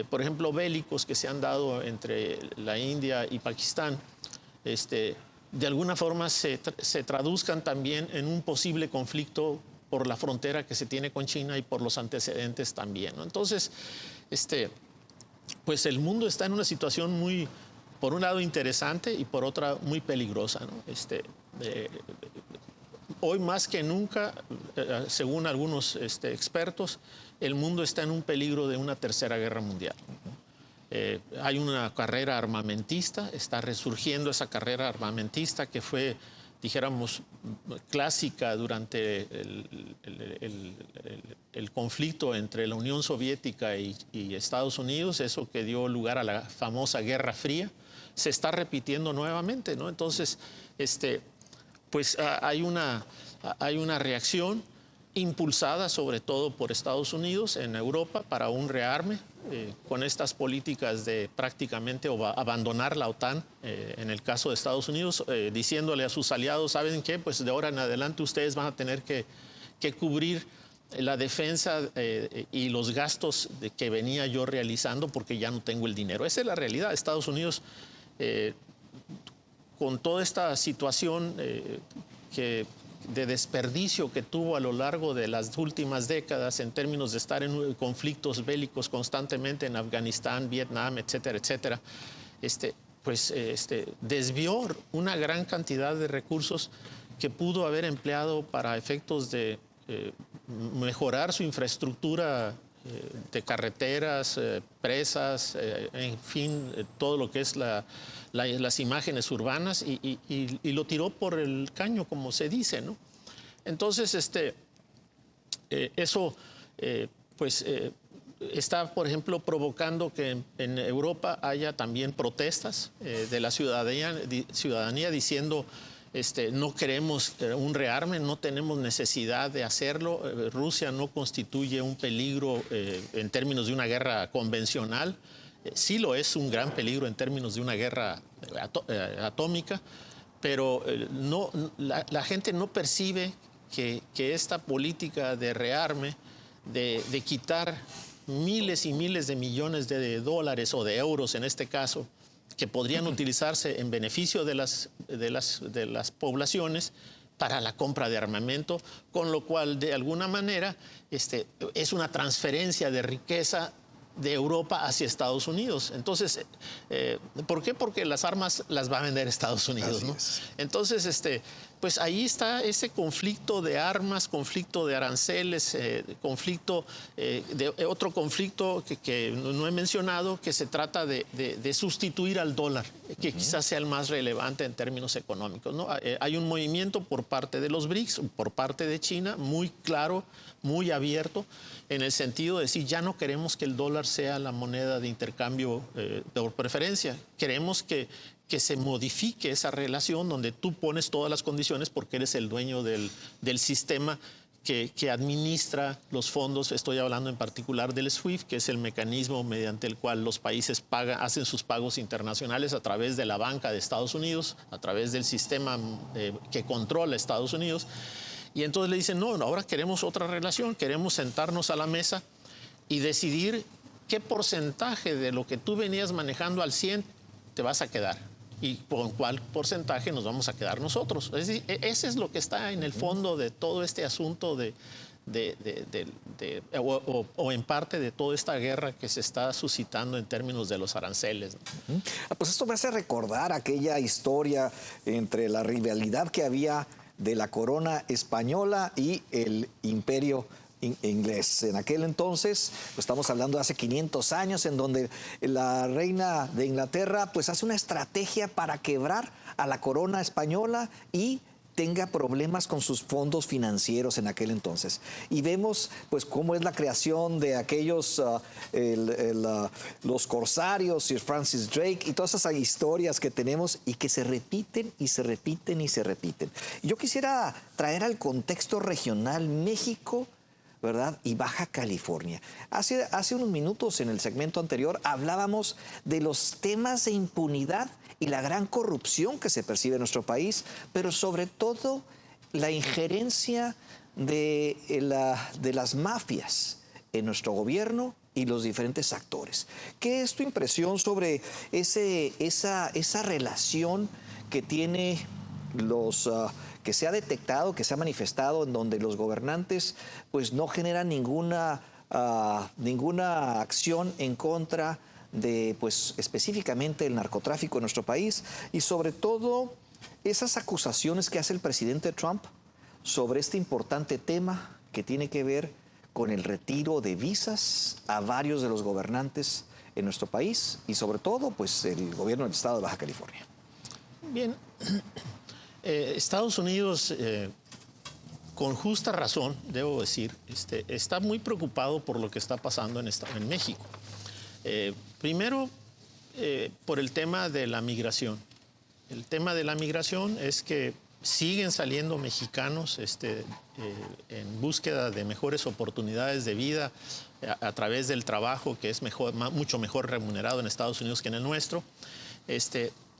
por ejemplo, bélicos que se han dado entre la India y Pakistán, de alguna forma se traduzcan también en un posible conflicto por la frontera que se tiene con China y por los antecedentes también, ¿no? Entonces, pues el mundo está en una situación muy, por un lado, interesante y por otra, muy peligrosa, ¿no? Hoy más que nunca, según algunos expertos, el mundo está en un peligro de una tercera guerra mundial. Hay una carrera armamentista, está resurgiendo esa carrera armamentista que fue, dijéramos, clásica durante el conflicto entre la Unión Soviética y Estados Unidos, eso que dio lugar a la famosa Guerra Fría, se está repitiendo nuevamente, ¿no? Entonces, pues hay una reacción impulsada sobre todo por Estados Unidos en Europa para un rearme con estas políticas de prácticamente abandonar la OTAN, en el caso de Estados Unidos, diciéndole a sus aliados, ¿saben qué? Pues de ahora en adelante ustedes van a tener que cubrir la defensa y los gastos que venía yo realizando porque ya no tengo el dinero. Esa es la realidad. Estados Unidos, con toda esta situación de desperdicio que tuvo a lo largo de las últimas décadas en términos de estar en conflictos bélicos constantemente en Afganistán, Vietnam, etcétera, etcétera, desvió una gran cantidad de recursos que pudo haber empleado para efectos de mejorar su infraestructura de carreteras, presas, en fin, todo lo que es las imágenes urbanas y lo tiró por el caño, como se dice, ¿no? Entonces, eso, está, por ejemplo, provocando que en Europa haya también protestas de la ciudadanía diciendo, no queremos un rearme, no tenemos necesidad de hacerlo. Rusia no constituye un peligro en términos de una guerra convencional. Sí lo es un gran peligro en términos de una guerra atómica, pero la gente no percibe que esta política de rearme, de quitar miles y miles de millones de dólares o de euros en este caso, que podrían utilizarse en beneficio de las poblaciones para la compra de armamento, con lo cual, de alguna manera, es una transferencia de riqueza de Europa hacia Estados Unidos. Entonces, ¿por qué? Porque las armas las va a vender Estados Unidos, ¿no? Entonces, pues ahí está ese conflicto de armas, conflicto de aranceles, otro conflicto que no he mencionado, que se trata de sustituir al dólar, que quizás sea el más relevante en términos económicos, ¿no? Hay un movimiento por parte de los BRICS, por parte de China, muy claro, muy abierto, en el sentido de decir, ya no queremos que el dólar sea la moneda de intercambio por preferencia. Queremos que se modifique esa relación donde tú pones todas las condiciones porque eres el dueño del sistema que administra los fondos. Estoy hablando en particular del SWIFT, que es el mecanismo mediante el cual los países hacen sus pagos internacionales a través de la banca de Estados Unidos, a través del sistema que controla Estados Unidos. Y entonces le dicen, no, ahora queremos otra relación, queremos sentarnos a la mesa y decidir qué porcentaje de lo que tú venías manejando al 100 te vas a quedar y con cuál porcentaje nos vamos a quedar nosotros. Es decir, ese es lo que está en el fondo de todo este asunto o en parte de toda esta guerra que se está suscitando en términos de los aranceles. Pues esto me hace recordar aquella historia entre la rivalidad que había de la corona española y el imperio inglés. En aquel entonces, pues estamos hablando de hace 500 años, en donde la reina de Inglaterra pues hace una estrategia para quebrar a la corona española y tenga problemas con sus fondos financieros en aquel entonces. Y vemos pues cómo es la creación de aquellos, los corsarios, Sir Francis Drake y todas esas historias que tenemos y que se repiten y se repiten y se repiten. Yo quisiera traer al contexto regional México, ¿verdad? Y Baja California. Hace unos minutos en el segmento anterior hablábamos de los temas de impunidad y la gran corrupción que se percibe en nuestro país, pero sobre todo la injerencia de las mafias en nuestro gobierno y los diferentes actores. ¿Qué es tu impresión sobre esa relación que tiene que se ha detectado, que se ha manifestado, en donde los gobernantes pues no generan ninguna acción en contra de, pues, específicamente el narcotráfico en nuestro país, y sobre todo esas acusaciones que hace el presidente Trump sobre este importante tema que tiene que ver con el retiro de visas a varios de los gobernantes en nuestro país y sobre todo pues el gobierno del estado de Baja California? Bien, Estados Unidos, con justa razón, debo decir, está muy preocupado por lo que está pasando en México. Primero, por el tema de la migración. El tema de la migración es que siguen saliendo mexicanos en búsqueda de mejores oportunidades de vida a través del trabajo, que es mucho mejor remunerado en Estados Unidos que en el nuestro.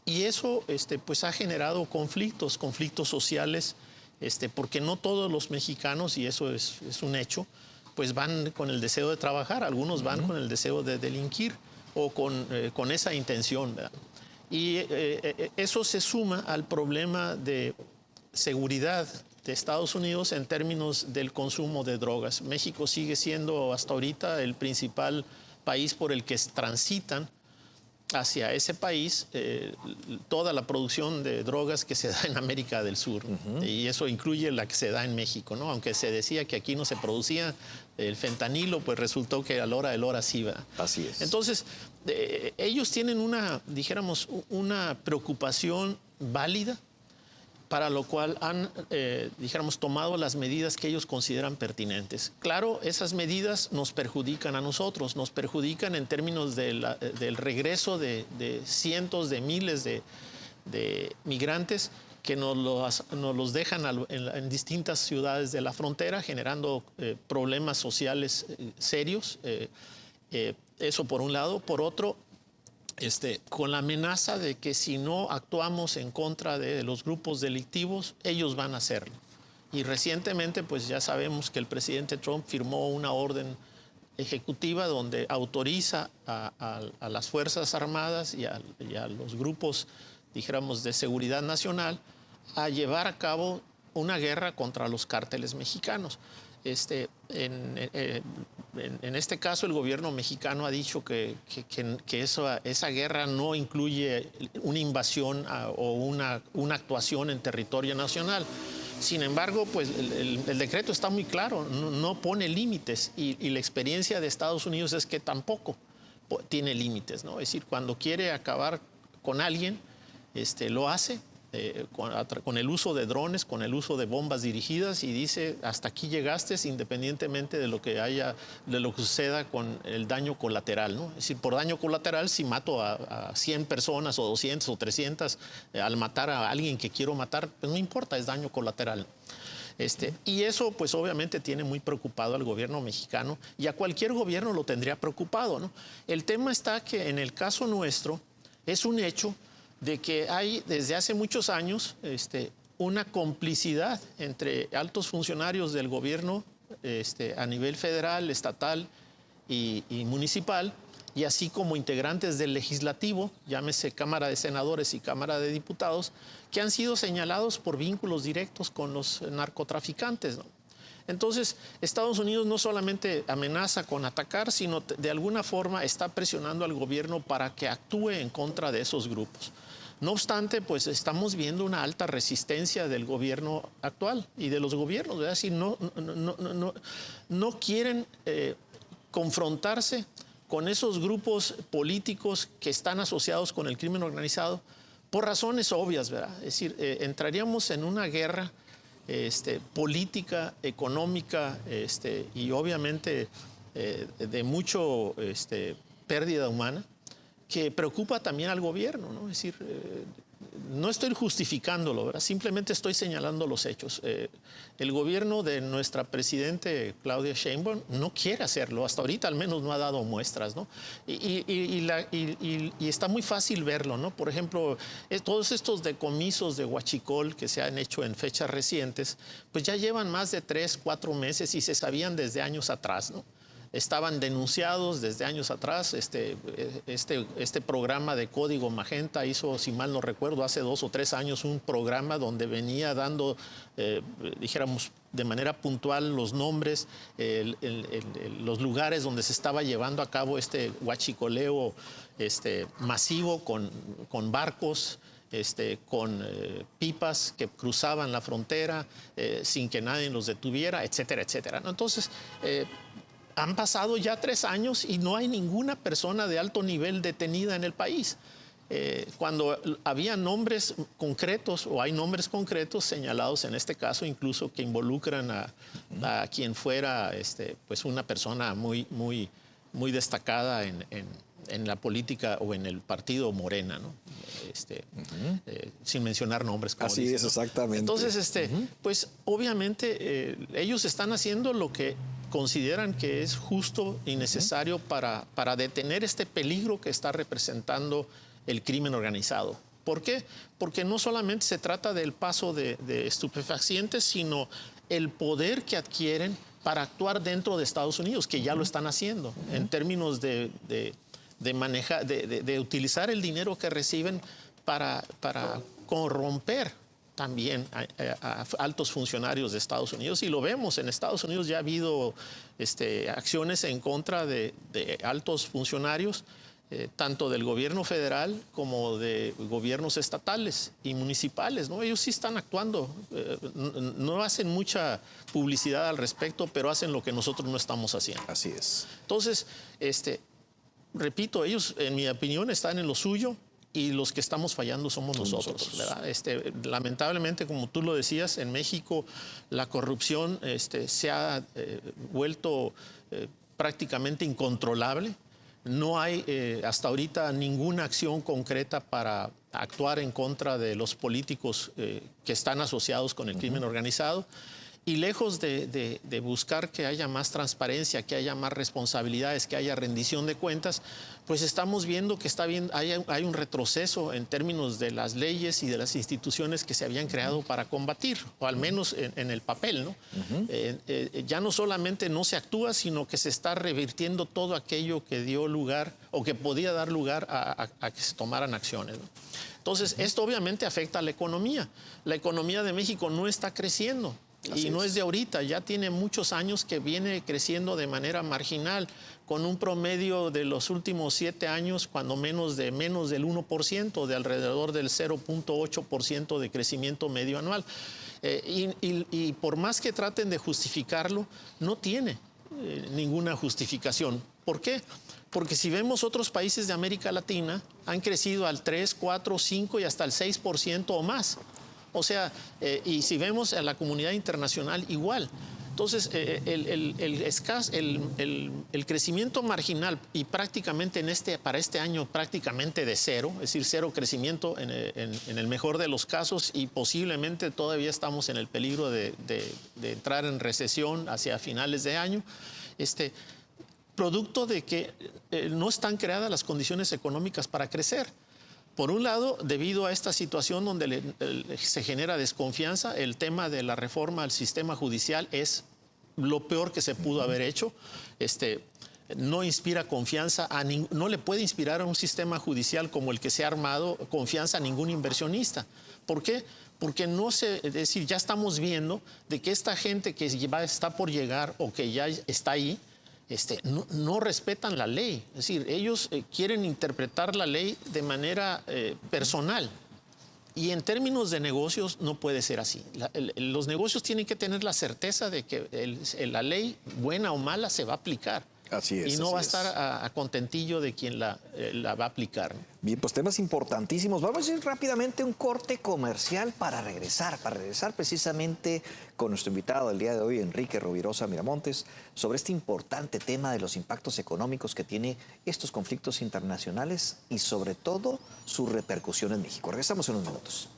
Y eso pues ha generado conflictos sociales, porque no todos los mexicanos, y eso es un hecho, pues van con el deseo de trabajar. Algunos van con el deseo de delinquir o con esa intención, ¿verdad? Y eso se suma al problema de seguridad de Estados Unidos en términos del consumo de drogas. México sigue siendo hasta ahorita el principal país por el que transitan hacia ese país toda la producción de drogas que se da en América del Sur. Y eso incluye la que se da en México, ¿no? Aunque se decía que aquí no se producía el fentanilo, pues resultó que a la hora de la hora sí va. Así es. Entonces, ellos tienen una preocupación válida, para lo cual han, tomado las medidas que ellos consideran pertinentes. Claro, esas medidas nos perjudican a nosotros, nos perjudican en términos del regreso de cientos de miles de migrantes que nos los dejan en distintas ciudades de la frontera, generando problemas sociales serios. Eso por un lado. Por otro, con la amenaza de que si no actuamos en contra de los grupos delictivos, ellos van a hacerlo. Y recientemente, pues ya sabemos que el presidente Trump firmó una orden ejecutiva donde autoriza a las Fuerzas Armadas y a los grupos, de seguridad nacional a llevar a cabo una guerra contra los cárteles mexicanos. En este caso, el gobierno mexicano ha dicho que esa guerra no incluye una invasión o una actuación en territorio nacional. Sin embargo, pues el decreto está muy claro, no pone límites, y la experiencia de Estados Unidos es que tampoco tiene límites, ¿no? Es decir, cuando quiere acabar con alguien, lo hace. Con el uso de drones, con el uso de bombas dirigidas, y dice hasta aquí llegaste, independientemente de lo que suceda con el daño colateral, ¿no? Es decir, por daño colateral, si mato a 100 personas o 200 o 300 al matar a alguien que quiero matar, pues no importa, es daño colateral. Y eso pues obviamente tiene muy preocupado al gobierno mexicano, y a cualquier gobierno lo tendría preocupado, ¿no? El tema está que en el caso nuestro es un hecho de que hay desde hace muchos años una complicidad entre altos funcionarios del gobierno a nivel federal, estatal y municipal, y así como integrantes del legislativo, llámese Cámara de Senadores y Cámara de Diputados, que han sido señalados por vínculos directos con los narcotraficantes, ¿no? Entonces, Estados Unidos no solamente amenaza con atacar, sino de alguna forma está presionando al gobierno para que actúe en contra de esos grupos. No obstante, pues estamos viendo una alta resistencia del gobierno actual y de los gobiernos, ¿verdad? Si no quieren confrontarse con esos grupos políticos que están asociados con el crimen organizado por razones obvias, ¿verdad? Es decir, entraríamos en una guerra política, económica y obviamente de mucho pérdida humana, que preocupa también al gobierno, ¿no? Es decir, no estoy justificándolo, ¿verdad? Simplemente estoy señalando los hechos. El gobierno de nuestra presidente Claudia Sheinbaum no quiere hacerlo, hasta ahorita al menos no ha dado muestras, ¿no? Y está muy fácil verlo, ¿no? Por ejemplo, todos estos decomisos de huachicol que se han hecho en fechas recientes, pues ya llevan más de 3, 4 meses y se sabían desde años atrás, ¿no? estaban denunciados desde años atrás. Este programa de Código Magenta hizo, si mal no recuerdo, hace 2 o 3 años un programa donde venía dando, dijéramos, de manera puntual los nombres, los lugares donde se estaba llevando a cabo este huachicoleo masivo con barcos, con pipas que cruzaban la frontera sin que nadie los detuviera, etcétera, etcétera, ¿no? Entonces, han pasado ya 3 años y no hay ninguna persona de alto nivel detenida en el país. Cuando había nombres concretos, o hay nombres concretos señalados en este caso, incluso que involucran a quien fuera pues una persona muy destacada en la política o en el partido Morena, ¿no? Sin mencionar nombres. Como Así dicen, es, ¿no? exactamente. Entonces, pues obviamente ellos están haciendo lo que consideran que es justo y necesario para detener este peligro que está representando el crimen organizado. ¿Por qué? Porque no solamente se trata del paso de estupefacientes, sino el poder que adquieren para actuar dentro de Estados Unidos, que ya lo están haciendo, en términos de utilizar el dinero que reciben para corromper también a altos funcionarios de Estados Unidos. Y lo vemos, en Estados Unidos ya ha habido acciones en contra de altos funcionarios, tanto del gobierno federal como de gobiernos estatales y municipales, ¿no? Ellos sí están actuando, no hacen mucha publicidad al respecto, pero hacen lo que nosotros no estamos haciendo. Así es. Entonces, repito, ellos, en mi opinión, están en lo suyo y los que estamos fallando somos nosotros, ¿verdad? Lamentablemente, como tú lo decías, en México la corrupción se ha vuelto prácticamente incontrolable. No hay hasta ahorita ninguna acción concreta para actuar en contra de los políticos que están asociados con el crimen organizado. Y lejos de buscar que haya más transparencia, que haya más responsabilidades, que haya rendición de cuentas, pues estamos viendo que hay un retroceso en términos de las leyes y de las instituciones que se habían creado para combatir, o al menos en el papel, ¿no? Ya no solamente no se actúa, sino que se está revirtiendo todo aquello que dio lugar o que podía dar lugar a que se tomaran acciones, ¿no? Entonces, esto obviamente afecta a la economía. La economía de México no está creciendo. Y no es de ahorita, ya tiene muchos años que viene creciendo de manera marginal, con un promedio de los últimos 7 años, cuando menos del 1%, de alrededor del 0.8% de crecimiento medio anual. Y por más que traten de justificarlo, no tiene ninguna justificación. ¿Por qué? Porque si vemos otros países de América Latina, han crecido al 3, 4, 5 y hasta el 6% o más. O sea, y si vemos a la comunidad internacional, igual. Entonces, el crecimiento marginal y prácticamente para este año prácticamente de cero, es decir, cero crecimiento en el mejor de los casos, y posiblemente todavía estamos en el peligro de entrar en recesión hacia finales de año, producto de que no están creadas las condiciones económicas para crecer. Por un lado, debido a esta situación donde se genera desconfianza, el tema de la reforma al sistema judicial es lo peor que se pudo haber hecho. No inspira confianza, no le puede inspirar a un sistema judicial como el que se ha armado confianza a ningún inversionista. ¿Por qué? Porque es decir, ya estamos viendo de que esta gente que está por llegar o que ya está ahí, no respetan la ley. Es decir, ellos quieren interpretar la ley de manera personal. Y en términos de negocios no puede ser así. Los negocios tienen que tener la certeza de que la ley, buena o mala, se va a aplicar. Así es. Y no va a estar a contentillo de quien la va a aplicar. Bien, pues temas importantísimos. Vamos a ir rápidamente a un corte comercial para regresar precisamente con nuestro invitado del día de hoy, Enrique Rovirosa Miramontes, sobre este importante tema de los impactos económicos que tiene estos conflictos internacionales y sobre todo su repercusión en México. Regresamos en unos minutos.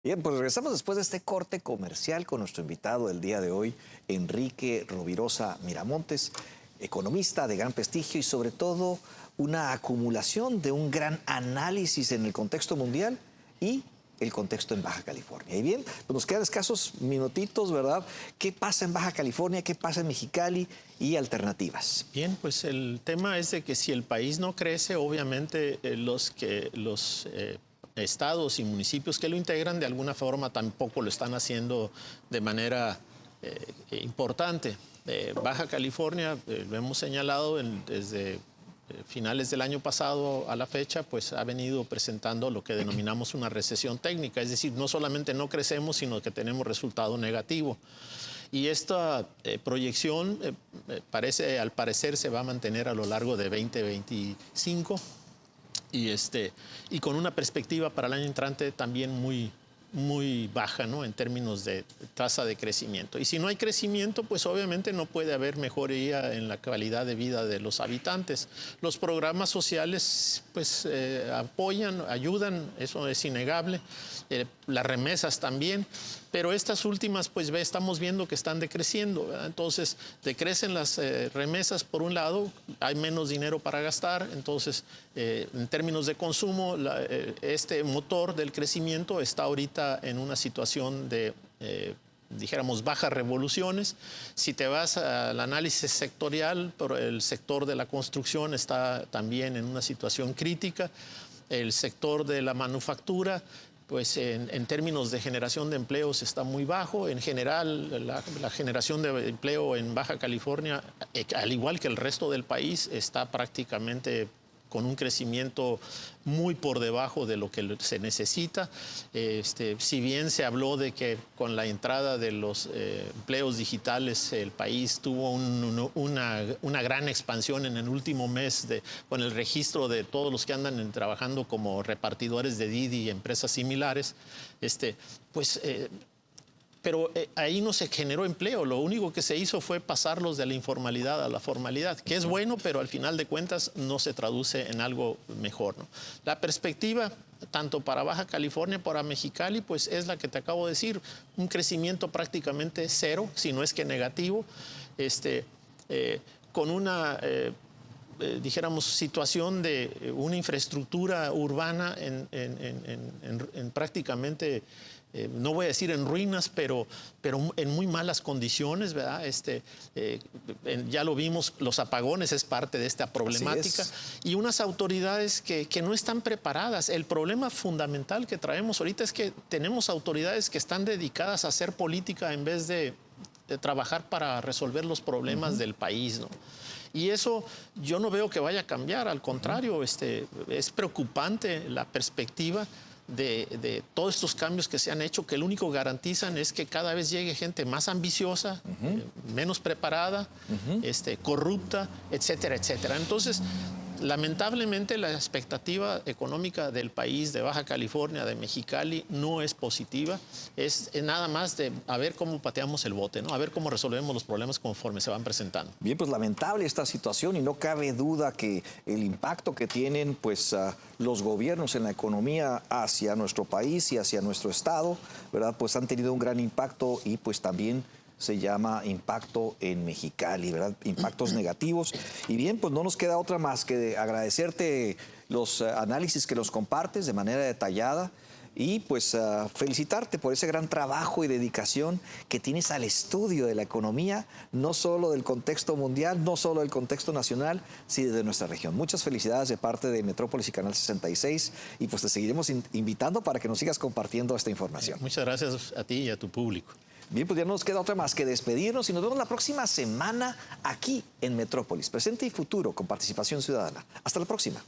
Bien, pues regresamos después de este corte comercial con nuestro invitado del día de hoy, Enrique Rovirosa Miramontes, economista de gran prestigio y sobre todo una acumulación de un gran análisis en el contexto mundial y el contexto en Baja California. Y bien, pues nos quedan escasos minutitos, ¿verdad? ¿Qué pasa en Baja California? ¿Qué pasa en Mexicali? Y alternativas. Bien, pues el tema es de que si el país no crece, obviamente los estados y municipios que lo integran de alguna forma tampoco lo están haciendo de manera importante. Baja California, lo hemos señalado desde finales del año pasado a la fecha, pues ha venido presentando lo que denominamos una recesión técnica, es decir, no solamente no crecemos, sino que tenemos resultado negativo. Y esta proyección al parecer se va a mantener a lo largo de 2025 y con una perspectiva para el año entrante también muy baja, ¿no?, en términos de tasa de crecimiento. Y si no hay crecimiento, pues obviamente no puede haber mejoría en la calidad de vida de los habitantes. Los programas sociales pues apoyan, ayudan, eso es innegable. Las remesas también, pero estas últimas pues estamos viendo que están decreciendo, ¿verdad? Entonces decrecen las remesas por un lado, hay menos dinero para gastar, entonces en términos de consumo este motor del crecimiento está ahorita en una situación de dijéramos bajas revoluciones. Si te vas al análisis sectorial, el sector de la construcción está también en una situación crítica, el sector de la manufactura pues en términos de generación de empleos está muy bajo. En general, la generación de empleo en Baja California, al igual que el resto del país, está prácticamente con un crecimiento muy por debajo de lo que se necesita. Si bien se habló de que con la entrada de los empleos digitales el país tuvo una gran expansión en el último mes con el registro de todos los que andan trabajando como repartidores de Didi y empresas similares, pero ahí no se generó empleo, lo único que se hizo fue pasarlos de la informalidad a la formalidad, que es bueno, pero al final de cuentas no se traduce en algo mejor, ¿no? La perspectiva, tanto para Baja California, para Mexicali, pues es la que te acabo de decir, un crecimiento prácticamente cero, si no es que negativo, con una dijéramos, situación de una infraestructura urbana en prácticamente, no voy a decir en ruinas, pero en muy malas condiciones, ¿verdad? Ya lo vimos, los apagones es parte de esta problemática. Y unas autoridades que no están preparadas. El problema fundamental que traemos ahorita es que tenemos autoridades que están dedicadas a hacer política en vez de trabajar para resolver los problemas del país, ¿no? Y eso yo no veo que vaya a cambiar, al contrario, es preocupante la perspectiva de todos estos cambios que se han hecho, que lo único que garantizan es que cada vez llegue gente más ambiciosa, menos preparada, corrupta, etcétera, etcétera. Entonces, lamentablemente la expectativa económica del país, de Baja California, de Mexicali, no es positiva. Es nada más de a ver cómo pateamos el bote, ¿no? A ver cómo resolvemos los problemas conforme se van presentando. Bien, pues lamentable esta situación y no cabe duda que el impacto que tienen pues los gobiernos en la economía hacia nuestro país y hacia nuestro estado, ¿verdad? Pues han tenido un gran impacto y pues también se llama impacto en Mexicali, ¿verdad? Impactos negativos. Y bien, pues no nos queda otra más que agradecerte los análisis que los compartes de manera detallada y pues felicitarte por ese gran trabajo y dedicación que tienes al estudio de la economía, no solo del contexto mundial, no solo del contexto nacional, sino de nuestra región. Muchas felicidades de parte de Metrópolis y Canal 66 y pues te seguiremos invitando para que nos sigas compartiendo esta información. Muchas gracias a ti y a tu público. Bien, pues ya no nos queda otra más que despedirnos y nos vemos la próxima semana aquí en Metrópolis, presente y futuro con participación ciudadana. Hasta la próxima.